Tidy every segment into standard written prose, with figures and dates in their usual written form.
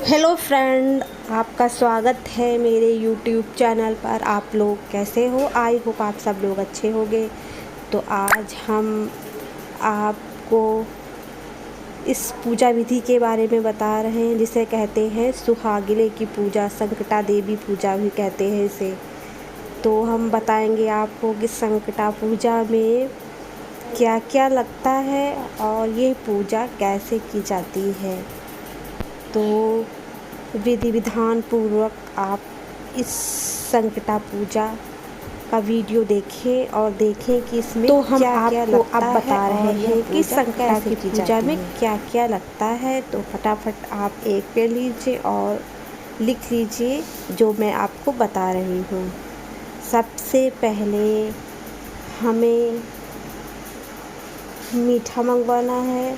Hello friend, आपका स्वागत है मेरे यूट्यूब चैनल पर। आप लोग कैसे हो? आई होप आप सब लोग अच्छे होंगे। तो आज हम आपको इस पूजा विधि के बारे में बता रहे हैं जिसे कहते हैं सुहागिले की पूजा, संकटा देवी पूजा भी कहते हैं इसे। तो हम बताएंगे आपको कि संकटा पूजा में क्या क्या लगता है और ये पूजा कैसे की जाती है। तो विधि विधान पूर्वक आप इस संकटा पूजा का वीडियो देखें और देखें कि इसमें तो हम क्या क्या आपको लगता अब बता है रहे और हैं कि संकटा की कैसे पूजा में है। क्या क्या लगता है। तो फटाफट आप एक पेन लीजिए और लिख लीजिए जो मैं आपको बता रही हूँ। सबसे पहले हमें मीठा मंगवाना है,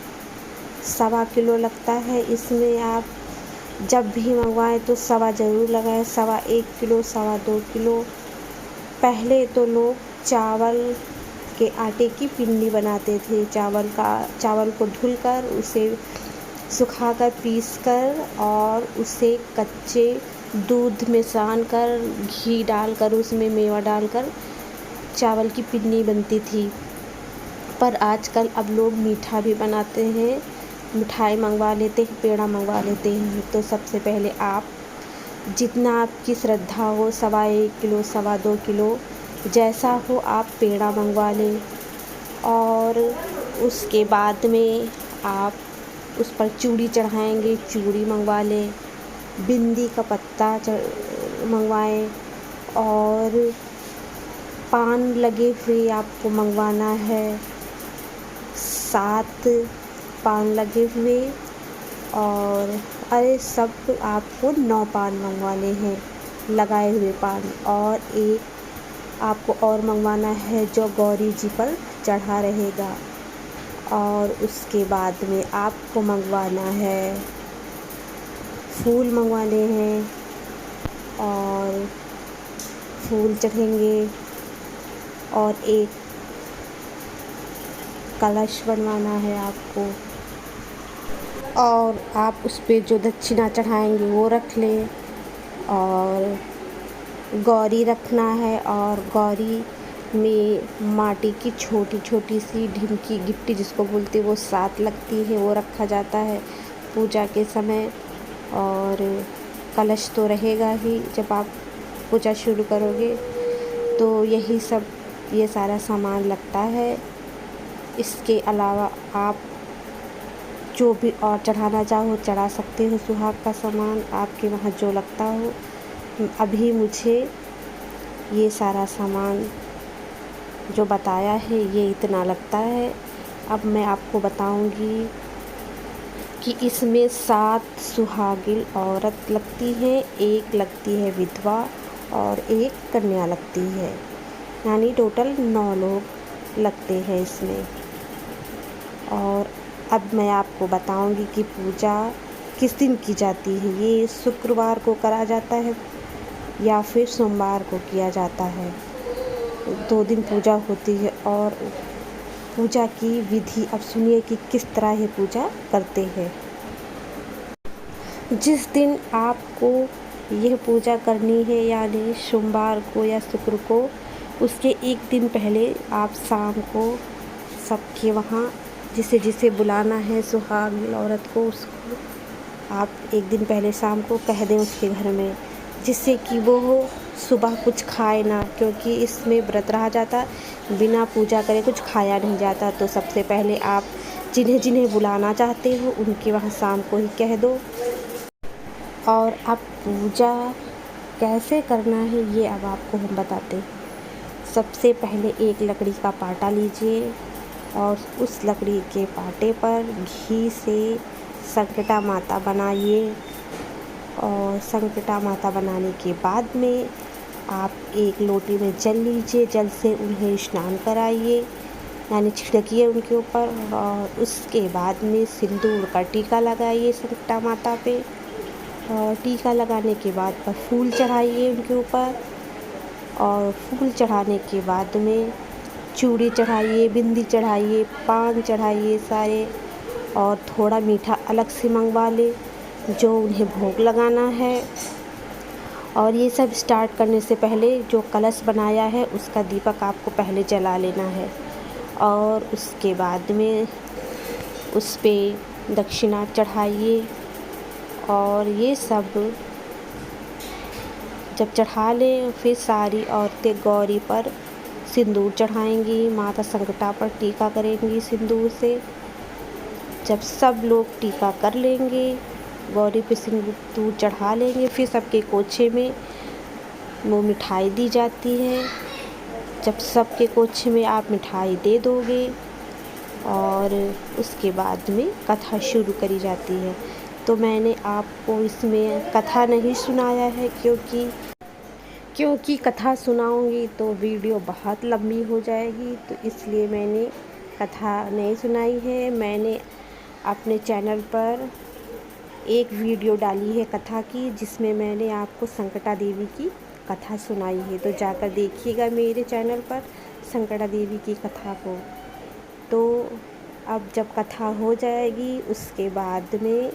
1.25 किलो लगता है। इसमें आप जब भी मंगवाएं तो सवा ज़रूर लगाएं, 1.25 किलो, 2.25 किलो। पहले तो लोग चावल के आटे की पिंडी बनाते थे। चावल को धुलकर उसे सुखाकर पीसकर और उसे कच्चे दूध में सान-कर घी डालकर उसमें मेवा डालकर चावल की पिन्नी बनती थी। पर आजकल अब लोग मीठा भी बनाते हैं, मिठाई मंगवा लेते हैं, पेड़ा मंगवा लेते हैं। तो सबसे पहले आप जितना आपकी श्रद्धा हो, 1.25 किलो, 2.25 किलो, जैसा हो आप पेड़ा मंगवा लें। और उसके बाद में आप उस पर चूड़ी चढ़ाएंगे, चूड़ी मंगवा लें। बिंदी का पत्ता मंगवाएं और पान लगे हुए आपको मंगवाना है, 7 पान लगे हुए। और सब आपको 9 पान मंगवाने हैं, लगाए हुए पान। और एक आपको और मंगवाना है जो गौरी जी पर चढ़ा रहेगा। और उसके बाद में आपको मंगवाना है, फूल मंगवाने हैं और फूल चढ़ेंगे। और एक कलश बनवाना है आपको। और आप उस पे जो दक्षिणा चढ़ाएंगे वो रख लें। और गौरी रखना है और गौरी में माटी की छोटी छोटी सी ढिमकी गिट्टी जिसको बोलते हैं वो 7 लगती है, वो रखा जाता है पूजा के समय। और कलश तो रहेगा ही जब आप पूजा शुरू करोगे। तो ये सारा सामान लगता है। इसके अलावा आप जो भी और चढ़ाना चाहो चढ़ा सकते हो, सुहाग का सामान आपके वहाँ जो लगता हो। अभी मुझे ये सारा सामान जो बताया है ये इतना लगता है। अब मैं आपको बताऊंगी कि इसमें 7 सुहागिन औरत लगती है, एक लगती है विधवा और एक कन्या लगती है, यानी टोटल 9 लोग लगते हैं इसमें। और अब मैं आपको बताऊंगी कि पूजा किस दिन की जाती है। ये शुक्रवार को करा जाता है या फिर सोमवार को किया जाता है। 2 दिन पूजा होती है। और पूजा की विधि अब सुनिए कि किस तरह ये पूजा करते हैं। जिस दिन आपको यह पूजा करनी है, यानी सोमवार को या शुक्र को, उसके एक दिन पहले आप शाम को सबके वहाँ जिसे जिसे बुलाना है सुहागिन औरत को, उसको आप एक दिन पहले शाम को कह दें उसके घर में, जिससे कि वो सुबह कुछ खाए ना, क्योंकि इसमें व्रत रहा जाता, बिना पूजा करे कुछ खाया नहीं जाता। तो सबसे पहले आप जिन्हें जिन्हें बुलाना चाहते हो उनके वहाँ शाम को ही कह दो। और अब पूजा कैसे करना है ये अब आपको हम बताते हैं। सबसे पहले एक लकड़ी का पाटा लीजिए और उस लकड़ी के पाटे पर घी से संकटा माता बनाइए। और संकटा माता बनाने के बाद में आप एक लोटे में जल लीजिए, जल से उन्हें स्नान कराइए, यानी छिड़किए उनके ऊपर। और उसके बाद में सिंदूर का टीका लगाइए संकटा माता पे। और टीका लगाने के बाद पर फूल चढ़ाइए उनके ऊपर। और फूल चढ़ाने के बाद में चूड़ी चढ़ाइए, बिंदी चढ़ाइए, पान चढ़ाइए सारे। और थोड़ा मीठा अलग से मंगवा ले। जो उन्हें भोग लगाना है। और ये सब स्टार्ट करने से पहले जो कलश बनाया है उसका दीपक आपको पहले जला लेना है, और उसके बाद में उस पे दक्षिणा चढ़ाइए। और ये सब जब चढ़ा लें फिर सारी औरतें गौरी पर सिंदूर चढ़ाएंगी, माता संकटा पर टीका करेंगी सिंदूर से। जब सब लोग टीका कर लेंगे, गौरी पे सिंदूर चढ़ा लेंगे, फिर सबके कोछे में वो मिठाई दी जाती है। जब सबके कोछे में आप मिठाई दे दोगे और उसके बाद में कथा शुरू करी जाती है। तो मैंने आपको इसमें कथा नहीं सुनाया है क्योंकि कथा सुनाऊंगी तो वीडियो बहुत लंबी हो जाएगी, तो इसलिए मैंने कथा नहीं सुनाई है। मैंने अपने चैनल पर एक वीडियो डाली है कथा की, जिसमें मैंने आपको संकटा देवी की कथा सुनाई है, तो जाकर देखिएगा मेरे चैनल पर संकटा देवी की कथा को। तो अब जब कथा हो जाएगी उसके बाद में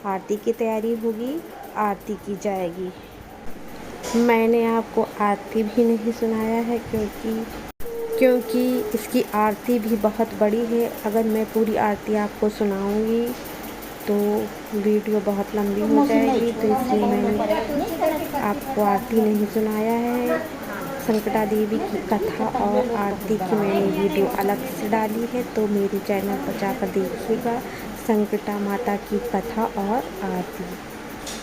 आरती की तैयारी होगी, आरती की जाएगी। मैंने आपको आरती भी नहीं सुनाया है क्योंकि इसकी आरती भी बहुत बड़ी है। अगर मैं पूरी आरती आपको सुनाऊंगी तो वीडियो बहुत लंबी हो जाएगी, तो इसलिए मैंने आपको आरती नहीं सुनाया है। संकटा देवी की कथा और आरती की मैंने वीडियो अलग से डाली है, तो मेरे चैनल पर जाकर देखिएगा संकटा माता की कथा और आरती।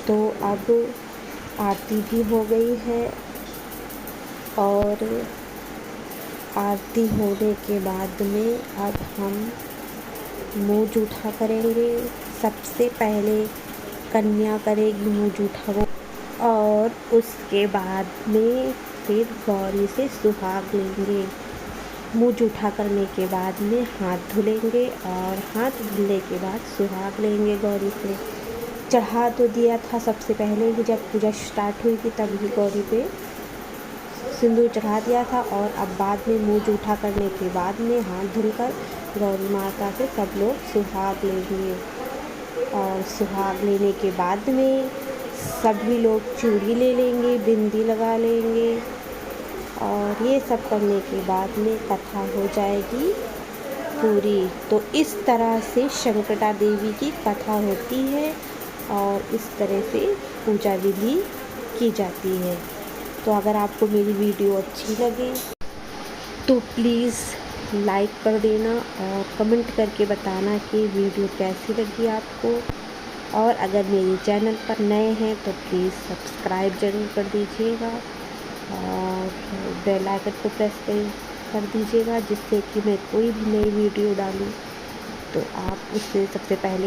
तो अब आरती भी हो गई है, और आरती होने के बाद में अब हम मुँह जूठा करेंगे। सबसे पहले कन्या करेगी मुँह जूठा, और उसके बाद में फिर गौरी से सुहाग लेंगे। मुँह जूठा करने के बाद में हाथ धुलेंगे, और हाथ धुलने के बाद सुहाग लेंगे गौरी से। चढ़ा तो दिया था सबसे पहले ही, जब पूजा स्टार्ट हुई थी तभी गौरी पे सिंदूर चढ़ा दिया था, और अब बाद में मुँह जूठा करने के बाद में हाथ धुलकर गौरी माता से सब लोग सुहाग लेंगे। और सुहाग लेने के बाद में सभी लोग चूड़ी ले लेंगे, बिंदी लगा लेंगे, और ये सब करने के बाद में कथा हो जाएगी पूरी। तो इस तरह से संकटा देवी की कथा होती है, और इस तरह से पूजा विधि की जाती है। तो अगर आपको मेरी वीडियो अच्छी लगे तो प्लीज़ लाइक कर देना, और कमेंट करके बताना कि वीडियो कैसी लगी आपको। और अगर मेरे चैनल पर नए हैं तो प्लीज़ सब्सक्राइब ज़रूर कर दीजिएगा, और बेल आइकन को प्रेस कर दीजिएगा, जिससे कि मैं कोई भी नई वीडियो डालूँ तो आप उससे सबसे पहले